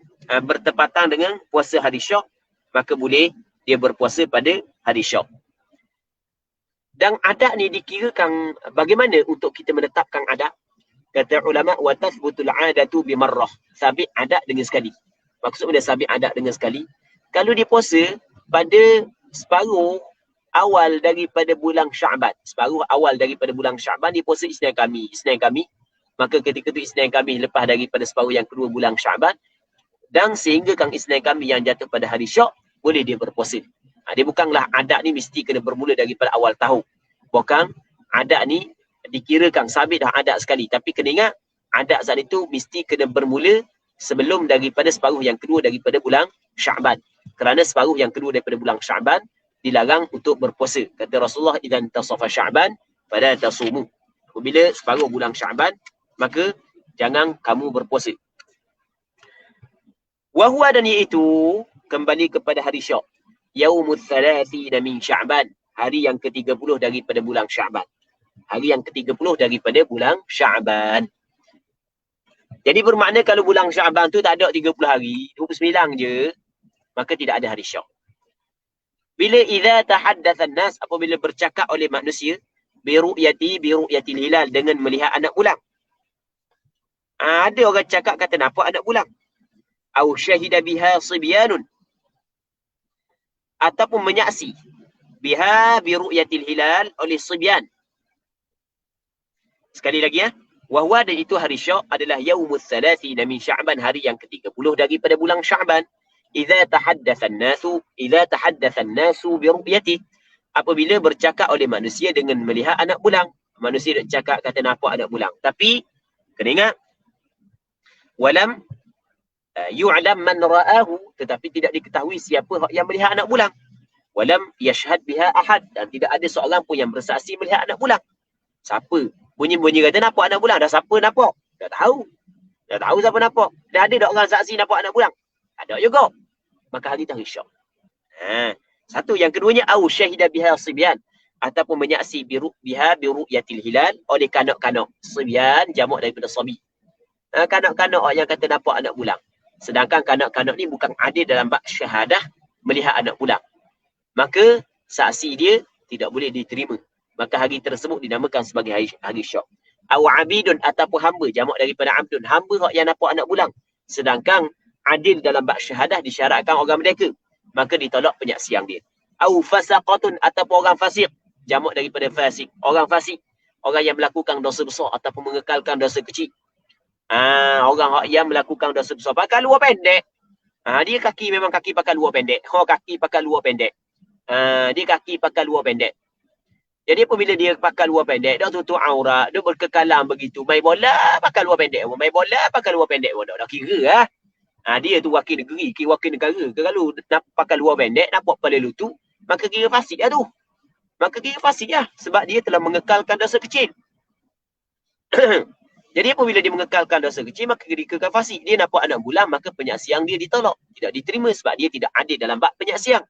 bertepatang dengan puasa hari Syak, maka boleh dia berpuasa pada hari Syak. Dan adat ni dikirakan bagaimana untuk kita menetapkan adat? Kata ulama, wa tathbutul 'adatu bimarrah, sabit adat dengan sekali. Maksudnya sabit adat dengan sekali, kalau dia puasa pada separuh awal daripada bulan Syaban, separuh awal daripada bulan Syaban dia puasa Isnin Khamis, maka ketika itu Isnin Khamis lepas daripada separuh yang kedua bulan Syaban, dan sehingga kan Isnin Khamis yang jatuh pada hari Syak, boleh dia berpuasa. Dia bukanlah adat ni mesti kena bermula daripada awal tahun. Bukan, adat ni dikirakan sabit dah adat sekali. Tapi kena ingat, adat saat itu mesti kena bermula sebelum daripada separuh yang kedua daripada bulan Syaban. Kerana separuh yang kedua daripada bulan Syaban dilarang untuk berpuasa. Kata Rasulullah, idzan tasafa Syaban fala tasumu. Apabila separuh bulan Syaban, maka jangan kamu berpuasa. Wahuwa, dan iaitu kembali kepada hari Syak, yaumul thalathina min Sya'ban, hari yang ke-30 daripada bulan Sya'ban. Hari yang ke-30 daripada bulan Sya'ban. Jadi bermakna kalau bulan Sya'ban tu tak ada 30 hari, 29 je, maka tidak ada hari Syak. Bila idza tahaddatsan nas, apabila bercakap oleh manusia, biru'yatil hilal, dengan melihat anak bulan. Ada orang cakap kata nampak anak bulan. Au syahida biha sibyanun, ataupun menyaksi biha biru'yatil hilal, oleh sibyan. Sekali lagi wahwa, dan itu hari Syak adalah yaumul thalathina min Sya'ban, hari yang ke-30 daripada bulan Sya'ban. Idza tahaddatsan nasu biru'yati, apabila bercakap oleh manusia dengan melihat anak bulan. Manusia nak cakap kata nampak anak bulan, tapi kena ingat, walam yu'lam man ra'ahu, tetapi tidak diketahui siapa yang melihat anak bulan. Walam yashhad biha ahad, dan tidak ada seorang pun yang bersaksi melihat anak bulan. Siapa? Bunyi-bunyi kata nampak anak bulan, dah siapa nampak? Tak tahu. Dah tahu siapa nampak. Dah ada tak orang saksi nampak anak bulan? Ada juga. Maka hari itu hari Syak. Satu. Yang keduanya, au syahida biha sibyan, ataupun menyaksi biha biru'yatil hilal, oleh kanak-kanak. Sibyan jamak daripada sabi. Kanak-kanak yang kata nampak anak bulan. Sedangkan kanak-kanak ni bukan ada dalam bab syahadah melihat anak bulan, maka saksi dia tidak boleh diterima. Maka hari tersebut dinamakan sebagai hari Syak. Aw abidun, ataupun hamba, jamak daripada abdun, hamba yang nampak anak bulan. Sedangkan adil dalam bab syahadah disyaratkan orang merdeka, maka ditolak penyaksian dia. Aw fasaqatun, ataupun orang fasik, jamak daripada fasik, orang fasik, orang yang melakukan dosa besar ataupun mengekalkan dosa kecil. Orang yang melakukan dosa besar pakai luar pendek. Dia kaki memang kaki pakai luar pendek. Kaki pakai luar pendek. Dia kaki pakai luar pendek. Jadi apabila dia pakai luar pendek, dia tutup aurat, dia berkekalan begitu. Main bola pakai luar pendek. Main bola pakai luar pendek. Dah kira dia tu wakil negeri, wakil negara. Kalau nak pakai luar pendek, nampak kepala lutut, maka kira fasik lah tu. Maka kira fasik lah. Sebab dia telah mengekalkan dosa kecil. Jadi apabila dia mengekalkan dosa kecil, maka dikekalkan fasik. Dia nampak anak bulan, maka penyaksian dia ditolak. Tidak diterima sebab dia tidak adil dalam bab penyaksian.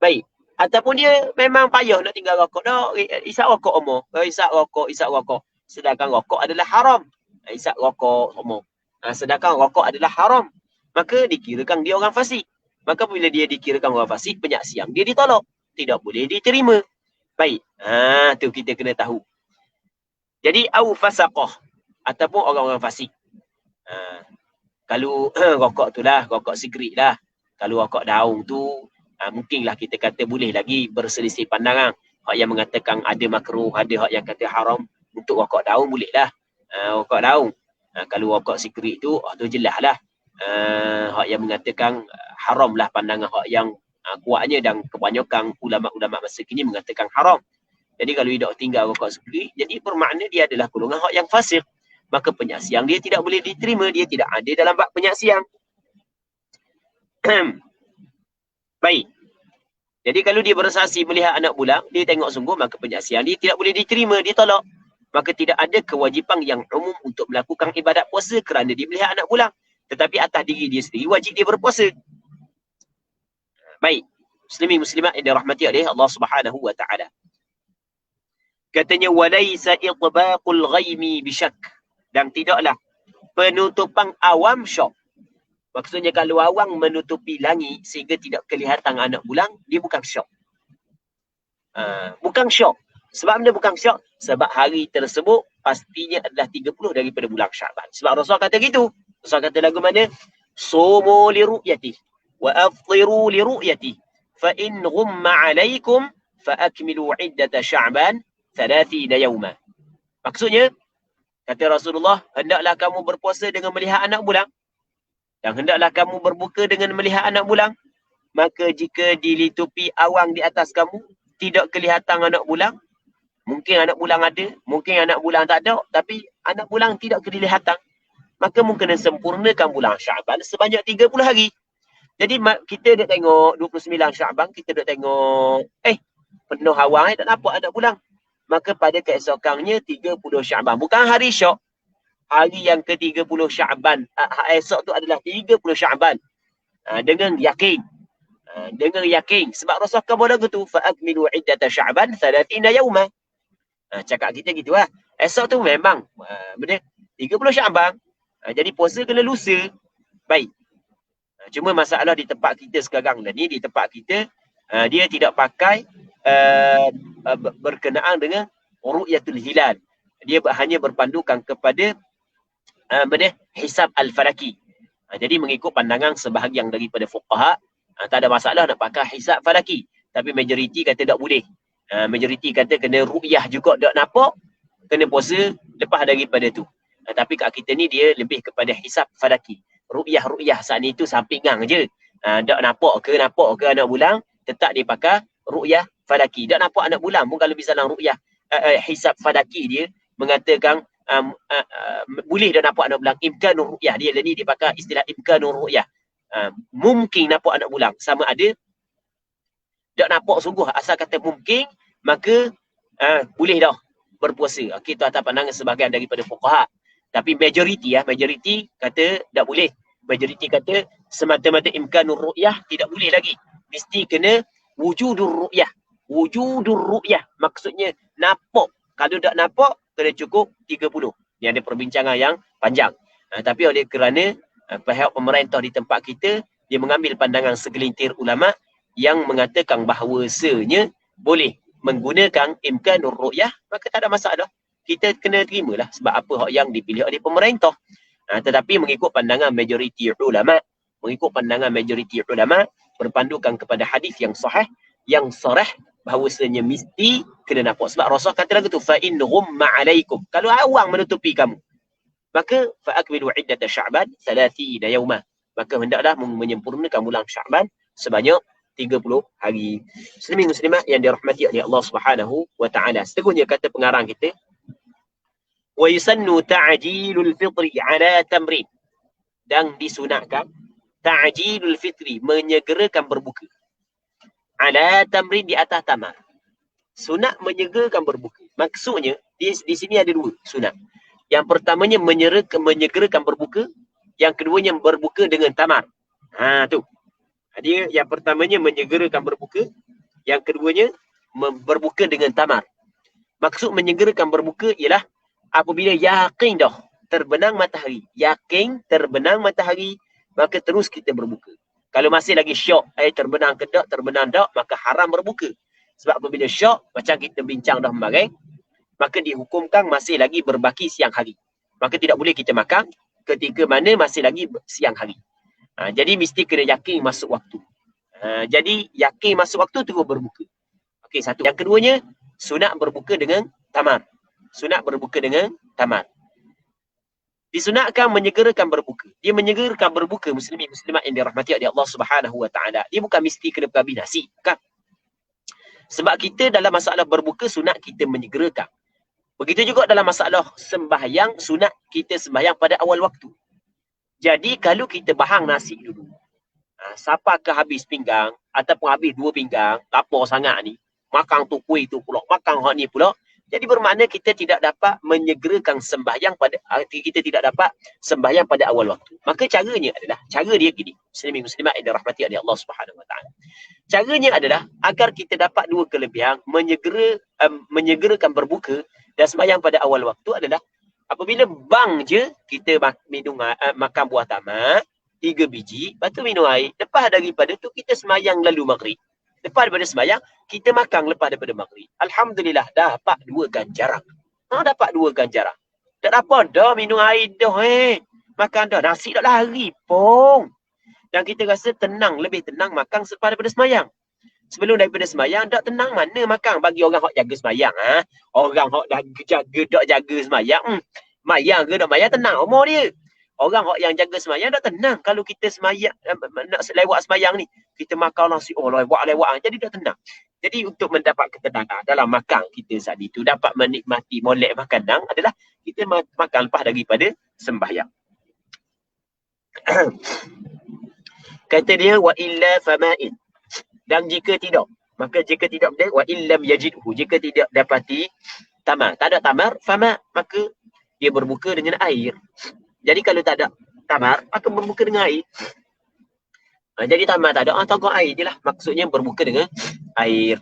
Baik. Ataupun dia memang payah nak tinggal rokok. Dah, isap rokok umur. Isap rokok. Sedangkan rokok adalah haram. Isap rokok umur. Sedangkan rokok adalah haram. Maka dikirakan dia orang fasik. Maka bila dia dikirakan orang fasik, penyaksian dia ditolak. Tidak boleh diterima. Baik. Tu kita kena tahu. Jadi, au fasaqah. Ataupun orang-orang fasik. Kalau rokok tu lah, rokok sigaret lah. Kalau rokok daun tu, mungkinlah kita kata boleh lagi berselisih pandangan. Hak yang mengatakan ada makruh, ada hak yang kata haram. Untuk rokok daun boleh lah. Rokok daun. Kalau rokok sigaret tu, tu jelas lah. Hak yang mengatakan haram lah pandangan hak yang kuatnya, dan kebanyakan ulama-ulama masa kini mengatakan haram. Jadi kalau dia tinggal rokok sigaret, jadi bermakna dia adalah golongan hak yang fasik. Maka penyaksian dia tidak boleh diterima. Dia tidak ada dalam bab penyaksian. Baik. Jadi kalau dia bersaksi melihat anak bulan, dia tengok sungguh, maka penyaksian dia tidak boleh diterima, ditolak. Maka tidak ada kewajipan yang umum untuk melakukan ibadat puasa kerana dia melihat anak bulan. Tetapi atas diri dia sendiri wajib dia berpuasa. Baik. Muslimin muslimat yang dirahmati oleh Allah Subhanahu wa taala. Katanya walaysa itbaqul ghaimi bisyak. Dan tidaklah penutupan awam syak. Maksudnya kalau awang menutupi langit sehingga tidak kelihatan anak bulan, dia bukan syak. Bukan syak. Sebab benda bukan syak? Sebab hari tersebut pastinya adalah 30 daripada bulan Syaban. Sebab Rasul kata gitu. Rasul kata lagu mana? Sumu li ru'yati wa aftiru li ru'yati fa in ghumma alaikum fa akmilu iddata Sya'ban 30 yawma. Maksudnya, kata Rasulullah, hendaklah kamu berpuasa dengan melihat anak bulan. Dan hendaklah kamu berbuka dengan melihat anak bulan. Maka jika dilitupi awang di atas kamu, tidak kelihatan anak bulan. Mungkin anak bulan ada, mungkin anak bulan tak ada. Tapi anak bulan tidak kelihatan. Maka mungkin sempurnakan bulan Syaban sebanyak 30 hari. Jadi kita dah tengok 29 Syaban, kita dah tengok, penuh awang, tak nampak anak bulan. Maka pada keesokannya 30 Syaban. Bukan hari Syak. Hari yang ke-30 Syaban. Esok tu adalah 30 Syaban. Dengan yakin. Dengan yakin. Sebab Rasul kata lagu tu. Fa'akmilu iddata Syaban 30 yawma. Cakap kita gitu lah. Esok tu memang. Benda 30 Syaban. Jadi puasa kena lusa. Baik. Cuma masalah di tempat kita sekarang ni. Di tempat kita. Dia tidak pakai berkenaan dengan ru'yatul hilal. Dia hanya berpandukan kepada hisab al-falaki. Jadi mengikut pandangan sebahagian daripada fuqaha, tak ada masalah nak pakai hisab falaki. Tapi majoriti kata tak boleh. Majoriti kata kena ru'yah juga tak nampak, kena puasa lepas daripada tu. Tapi kat kita ni dia lebih kepada hisab falaki. Ru'yah saat ni tu sampingan je. Tak nampak ke anak bulan, tetap dia pakai ru'yah falaki. Tak nampak anak bulan pun kalau misalnya ru'yah hisab falaki dia mengatakan boleh dah nampak anak bulan, imkanur ru'yah. Dia ni dia pakai istilah imkanur ru'yah. Mungkin nampak anak bulan. Sama ada tak nampak sungguh, asal kata mungkin, maka boleh dah berpuasa. Okey, tu atas pandangan sebahagian daripada fuqaha. Tapi majoriti kata tak boleh. Majoriti kata semata-mata imkanur ru'yah tidak boleh lagi. Mesti kena wujudur ru'yah. Wujudur ru'yah maksudnya nampak. Kalau tak nampak kena cukup 30. Ini ada perbincangan yang panjang. Tapi oleh kerana pihak pemerintah di tempat kita, dia mengambil pandangan segelintir ulama yang mengatakan bahawasanya boleh menggunakan imkanur ru'yah, maka tak ada masalah. Kita kena terimalah sebab apa hak yang dipilih oleh pemerintah. Tetapi mengikut pandangan majoriti ulama, berpandukan kepada hadis yang sahih, yang sarah bahawasanya mesti kena nampak. Sebab Rasul kata lagu tu, fa in ghumma alaikum, kalau awang menutupi kamu, maka fa akmilu iddata Sya'ban 30 yawma, maka hendaklah menyempurnakan bulan Sya'ban sebanyak 30 hari. Muslimin muslimat yang dirahmati oleh Allah Subhanahu wa taala. Seterusnya kata pengarang kita, wa yusannu ta'jilul fitri ala tamrin, dan disunatkan ta'jilul fitri, menyegerakan berbuka, ala tamrin, di atas tamar. Sunat menyegerakan berbuka. Maksudnya di sini ada dua sunat. Yang pertamanya menyegerakan berbuka, yang keduanya berbuka dengan tamar. Tu. Dia yang pertamanya menyegerakan berbuka, yang keduanya berbuka dengan tamar. Maksud menyegerakan berbuka ialah apabila yakin dah terbenam matahari. Yakin terbenam matahari, maka terus kita berbuka. Kalau masih lagi syok, terbenam ke tak, terbenam tak, maka haram berbuka. Sebab apabila syok, macam kita bincang dah kemarin, maka dihukumkan masih lagi berbaki siang hari. Maka tidak boleh kita makan ketika mana masih lagi siang hari. Jadi mesti kena yakin masuk waktu. Jadi yakin masuk waktu terus berbuka. Okey, satu. Yang keduanya, sunat berbuka dengan tamar. Sunat berbuka dengan tamar. Disunatkan menyegerakan berbuka. Dia menyegerakan berbuka muslimin muslimat yang dirahmati oleh Allah Subhanahu wa taala. Dia bukan mesti kena berhabis nasi, bukan. Sebab kita dalam masalah berbuka sunat kita menyegerakan. Begitu juga dalam masalah sembahyang, sunat kita sembahyang pada awal waktu. Jadi kalau kita bahang nasi dulu, siapa ke habis pinggang ataupun habis 2 pinggang, lapar sangat ni, makan tu kuih tu pula, makan hak ni pula, jadi bermakna kita tidak dapat menyegerakan sembahyang pada awal waktu. Maka caranya adalah, cara dia gini, muslimin muslimat yang dirahmati oleh Allah Subhanahu wa taala. Caranya adalah agar kita dapat 2 kelebihan, menyegerakan berbuka dan sembahyang pada awal waktu adalah apabila bang je kita minum makan buah tamar 3 biji, lepas tu minum air. Lepas daripada tu kita sembahyang lalu maghrib. Lepas daripada sembahyang kita makan lepas daripada maghrib. Alhamdulillah dapat 2 ganjaran. Dapat 2 ganjaran. Tak dapat dah minum air dah makan dah nasi dah lari pun. Dan kita rasa tenang, lebih tenang makan selepas daripada sembahyang. Sebelum daripada sembahyang, tak tenang mana makan. Bagi orang yang jaga sembahyang. Orang yang tak jaga sembahyang. Mayang ke tak mayang, tenang umur dia. Orang yang jaga sembahyang tak tenang. Kalau kita sembahyang, nak lewat sembahyang ni, kita makan nasi, lewat. Jadi tak tenang. Jadi untuk mendapat ketenangan dalam makan kita saat itu, dapat menikmati molek makanan adalah kita makan lepas daripada sembahyang. Kata dia, wa illa fama'in. Dan jika tidak, maka jika tidak ada, wa illam yajidhu, jika tidak dapati tamar, tak ada tamar, fama, maka dia berbuka dengan air. Jadi kalau tak ada tamar, maka berbuka dengan air. Jadi tamar tak ada, togok air je lah. Maksudnya berbuka dengan air.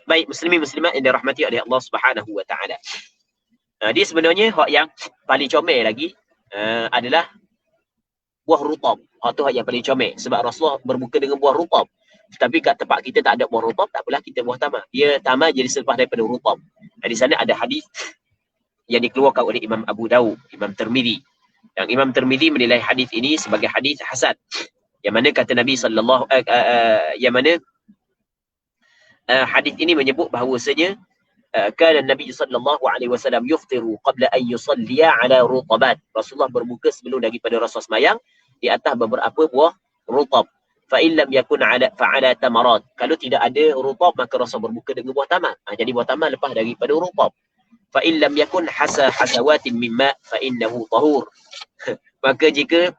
Baik, muslimin muslimat yang dirahmati oleh Allah Subhanahu wa taala. Dia sebenarnya hak yang paling comel lagi adalah buah rutab. Tu hak yang paling comel. Sebab Rasulullah berbuka dengan buah rutab. Tapi kat tempat kita tak ada buah rutab, tak apalah kita buah tamar. Dia tamar jadi selepas daripada rutab. Di sana ada hadis yang dikeluarkan oleh Imam Abu Dawud, Imam Tirmizi. Yang Imam Tirmizi menilai hadis ini sebagai hadis hasan. Yang mana kata Nabi sallallahu hadis ini menyebut bahawasanya kana Nabi sallallahu alaihi wasallam yuftiru qabla an yusalliya ala rutabat. Rasulullah berbuka sebelum daripada Rasul sembahyang di atas beberapa buah rutab. Fa illam yakun ala fa'ala tamarat. Kalau tidak ada rutab maka Rasul berbuka dengan buah tamar. Jadi buah tamar lepas daripada rutab. Fa illam yakun hasawatin mimma fa innahu tahur. Maka jika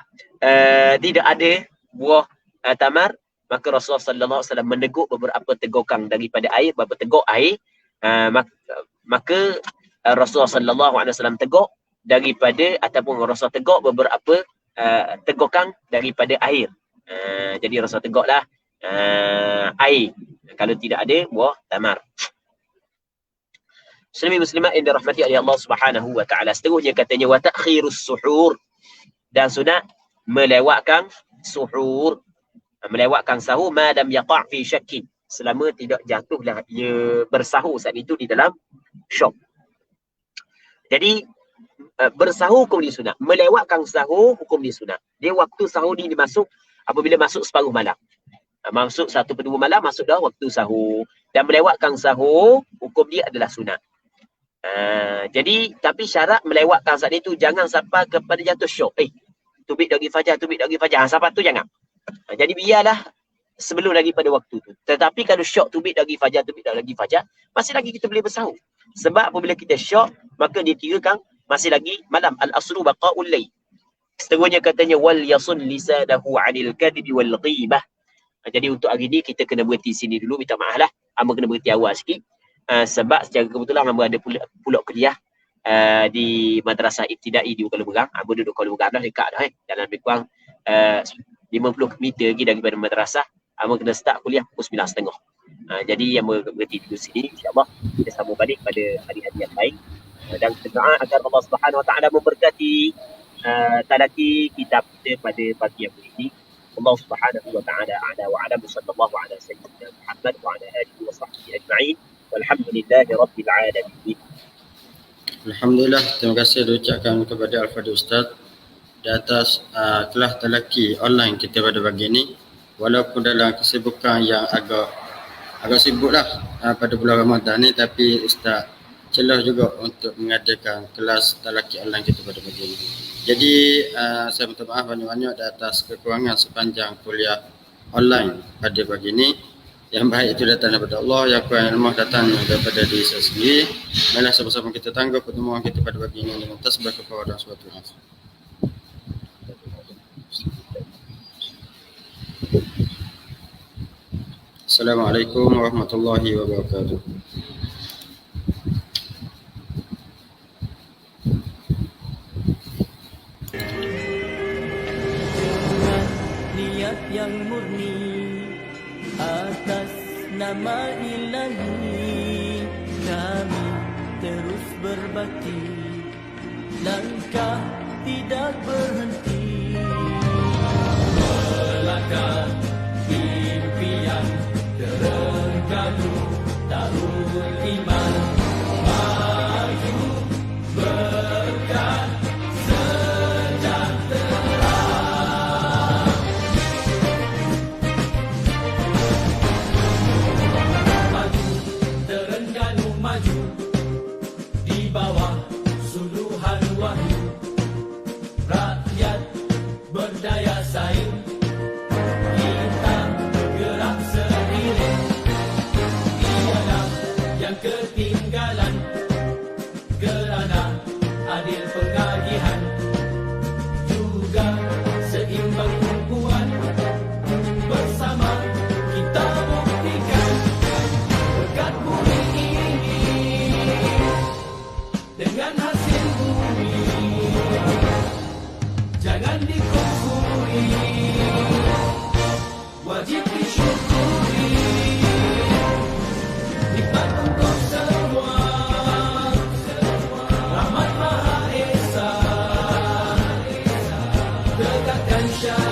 tidak ada buah tamar, maka Rasulullah sallallahu alaihi wasallam meneguk beberapa tegukan daripada air, beberapa teguk air, maka Rasulullah sallallahu alaihi wasallam teguk daripada ataupun Rasulullah teguk beberapa tegukan daripada air. Jadi Rasulullah teguklah air kalau tidak ada buah tamar. Muslimin muslimat yang dirahmati oleh Allah Subhanahu wa taala. Seterusnya katanya wa ta'khirus suhur, dan sunat melewatkan suhur, melewatkan sahur madam yaqa' fi syakkin, selama tidak jatuhlah ia bersahur saat itu di dalam syok. Jadi bersahur hukum dia sunat, melewatkan sahur hukum dia sunat. Dia waktu sahur ni dimasuk apabila masuk separuh malam. Masuk 1/2 malam, masuk dah waktu sahur. Dan melewatkan sahur hukum dia adalah sunat. Jadi tapi syarat melewatkan saat itu jangan sampai kepada jatuh syok. Tubik dari fajar. Sampai tu jangan. Jadi biarlah sebelum daripada waktu tu. Tetapi kalau syok tubik dari fajar, masih lagi kita boleh bersahur. Sebab apabila kita syok, maka dikirakan masih lagi malam. Al-aslu baqa'ul layl. Seterusnya katanya wal yasun lisanahu 'anil kadhibi wal ghibah. Jadi untuk hari ni kita kena berhenti sini dulu, minta maaf lah. Hamba kena berhenti awal sikit. Sebab secara kebetulan hamba ada pula kuliah di madrasah ibtidai di Kuala Berang. Aku duduk Kuala Berang dah dekat dah dalam lebih kurang 50 meter lagi daripada madrasah. Aku kena start kuliah pukul 9.30. Jadi yang berhenti di sini, insya-Allah kita sambung balik pada hari-hari yang baik, dan kita doa agar Allah Subhanahu Wa Taala memberkati talaki kita pada pagi yang ini. Allah Subhanahu Wa Taala a'la wa a'lam. Sallallahu ala sayyidina Muhammad wa ala alihi wa sahbihi ajma'in. Walhamdulillahi rabbil alamin. Alhamdulillah, terima kasih diucapkan kepada Al-Fadhil Ustaz di atas kelas talaki online kita pada pagi ini. Walaupun dalam kesibukan yang agak sibuklah pada bulan Ramadan ni, tapi Ustaz celah juga untuk mengadakan kelas talaki online kita pada pagi ini. Jadi saya minta maaf banyak-banyak di atas kekurangan sepanjang kuliah online pada pagi ini. Yang baik itu datang daripada Allah, yang kurang yang lemah datang daripada diri saya sendiri. Marilah sama-sama kita tangguh pertemuan kita pada pagi ini dengan tasbih kepada suatu nafsu. Assalamualaikum warahmatullahi wabarakatuh. Niat yang murni atas nama Ilahi, kami terus berbakti, langkah tidak berhenti, melangkah impian terenggalu tahun iman, maju berkat sejahtera. Maju Terengganu, maju di bawah suluhan wahyu, rakyat berdaya saing, kita gerak seiring, tiada yang ketinggalan, kerana adil pengagihan, juga seimbang tumpuan, bersama kita buktikan berkat bumi ini dengan hasil bumi, jangan dikufuri, wajib disyukuri, nikmat untuk semua, rahmat Maha Esa, tegakkan syariat.